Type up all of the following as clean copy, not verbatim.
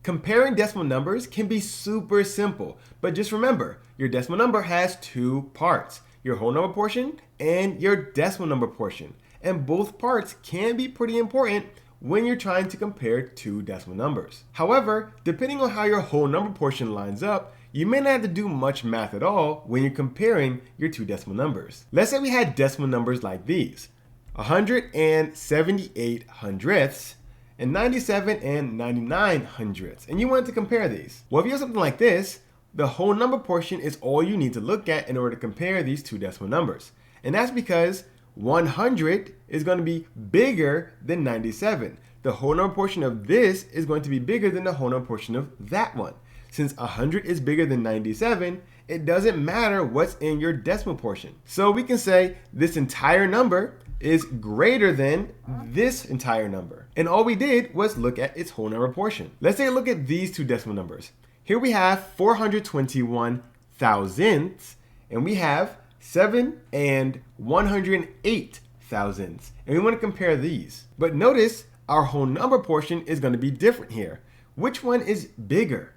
Comparing decimal numbers can be super simple, but just remember, your decimal number has two parts, your whole number portion and your decimal number portion. And both parts can be pretty important when you're trying to compare two decimal numbers. However, depending on how your whole number portion lines up, you may not have to do much math at all when you're comparing your two decimal numbers. Let's say we had decimal numbers like these, 178 hundredths and 97 and 99 hundredths, and you wanted to compare these. Well, if you have something like this, the whole number portion is all you need to look at in order to compare these two decimal numbers. And that's because 100 is going to be bigger than 97. The whole number portion of this is going to be bigger than the whole number portion of that one. Since 100 is bigger than 97, it doesn't matter what's in your decimal portion. So we can say this entire number is greater than this entire number. And all we did was look at its whole number portion. Let's take a look at these two decimal numbers. Here we have 421 thousandths, and we have 7 and 108 thousandths. And we want to compare these. But notice our whole number portion is going to be different here. Which one is bigger?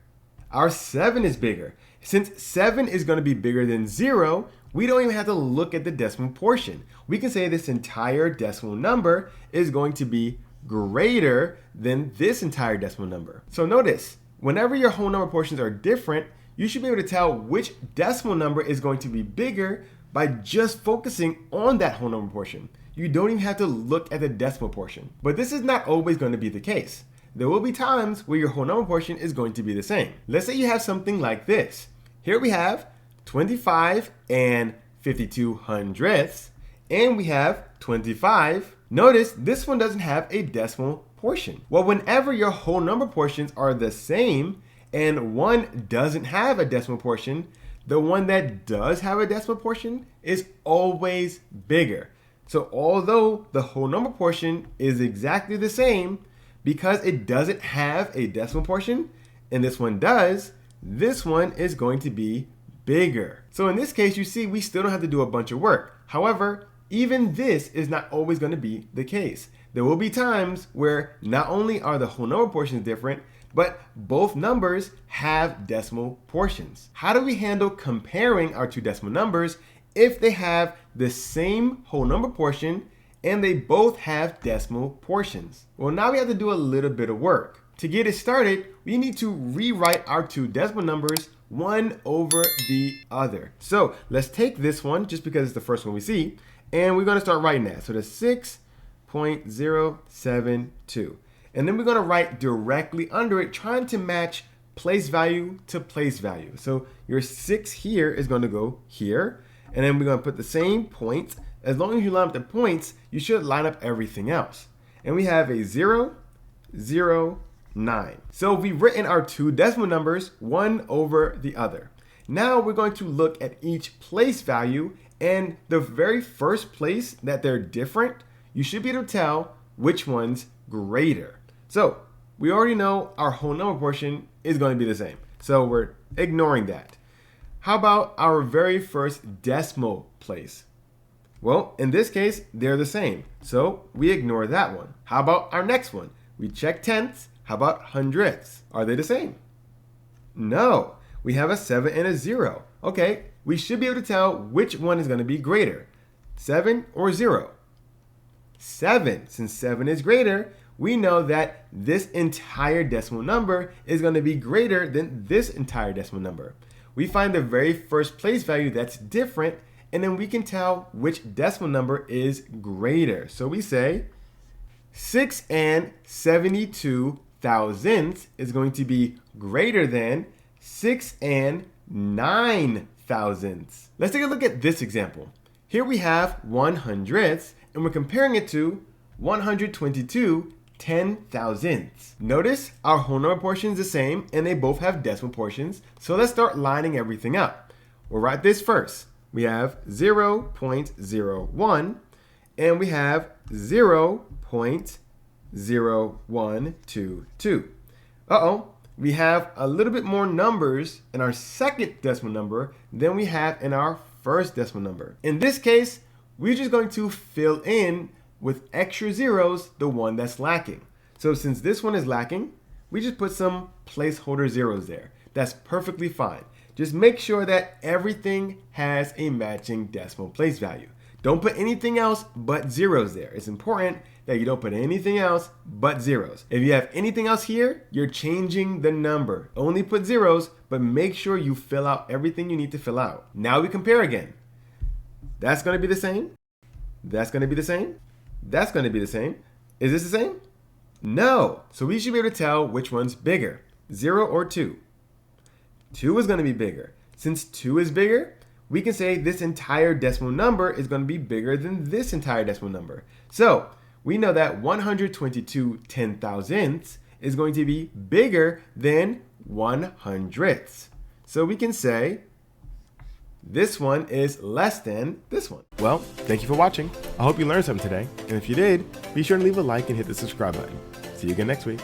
Our 7 is bigger. Since 7 is going to be bigger than 0, we don't even have to look at the decimal portion. We can say this entire decimal number is going to be greater than this entire decimal number. So notice, whenever your whole number portions are different, you should be able to tell which decimal number is going to be bigger by just focusing on that whole number portion. You don't even have to look at the decimal portion. But this is not always going to be the case. There will be times where your whole number portion is going to be the same. Let's say you have something like this. Here we have 25 and 52 hundredths, and we have 25. Notice this one doesn't have a decimal portion. Well, whenever your whole number portions are the same and one doesn't have a decimal portion, the one that does have a decimal portion is always bigger. So although the whole number portion is exactly the same, because it doesn't have a decimal portion and this one does, this one is going to be bigger. So in this case, you see we still don't have to do a bunch of work. However, even this is not always going to be the case. There will be times where not only are the whole number portions different, but both numbers have decimal portions. How do we handle comparing our two decimal numbers if they have the same whole number portion and they both have decimal portions? Well, now we have to do a little bit of work. To get it started, we need to rewrite our two decimal numbers one over the other. So let's take this one, just because it's the first one we see, and we're going to start writing that. So the 6.072. And then we're going to write directly under it, trying to match place value to place value. So your 6 here is going to go here, and then we're going to put the same points. As long as you line up the points, you should line up everything else. And we have a 0, 0, 9. So we've written our two decimal numbers one over the other. Now we're going to look at each place value, and the very first place that they're different, you should be able to tell which one's greater. So we already know our whole number portion is going to be the same. So we're ignoring that. How about our very first decimal place? Well, in this case, they're the same. So we ignore that one. How about our next one? We check tenths. How about hundredths? Are they the same? No. We have a 7 and a 0. Okay, we should be able to tell which one is going to be greater, 7 or 0. 7. Since 7 is greater, we know that this entire decimal number is going to be greater than this entire decimal number. We find the very first place value that's different, and then we can tell which decimal number is greater. So we say 6 and 72 thousandths is going to be greater than 6 and 9 thousandths. Let's take a look at this example. Here we have 1 hundredths, and we're comparing it to 122 10,000ths. Notice our whole number portion is the same, and they both have decimal portions. So let's start lining everything up. We'll write this first. We have 0.01, and we have 0.0122. We have a little bit more numbers in our second decimal number than we have in our first decimal number. In this case, we're just going to fill in with extra zeros the one that's lacking. So since this one is lacking, we just put some placeholder zeros there. That's perfectly fine. Just make sure that everything has a matching decimal place value. Don't put anything else but zeros there. It's important that you don't put anything else but zeros. If you have anything else here, you're changing the number. Only put zeros, but make sure you fill out everything you need to fill out. Now we compare again. That's going to be the same. That's going to be the same. That's going to be the same. Is this the same? No. So we should be able to tell which one's bigger, 0 or 2. 2 is going to be bigger. Since 2 is bigger, we can say this entire decimal number is going to be bigger than this entire decimal number. So we know that 122 10,000ths is going to be bigger than 100ths. So we can say this one is less than this one. Well, thank you for watching. I hope you learned something today. And if you did, be sure to leave a like and hit the subscribe button. See you again next week.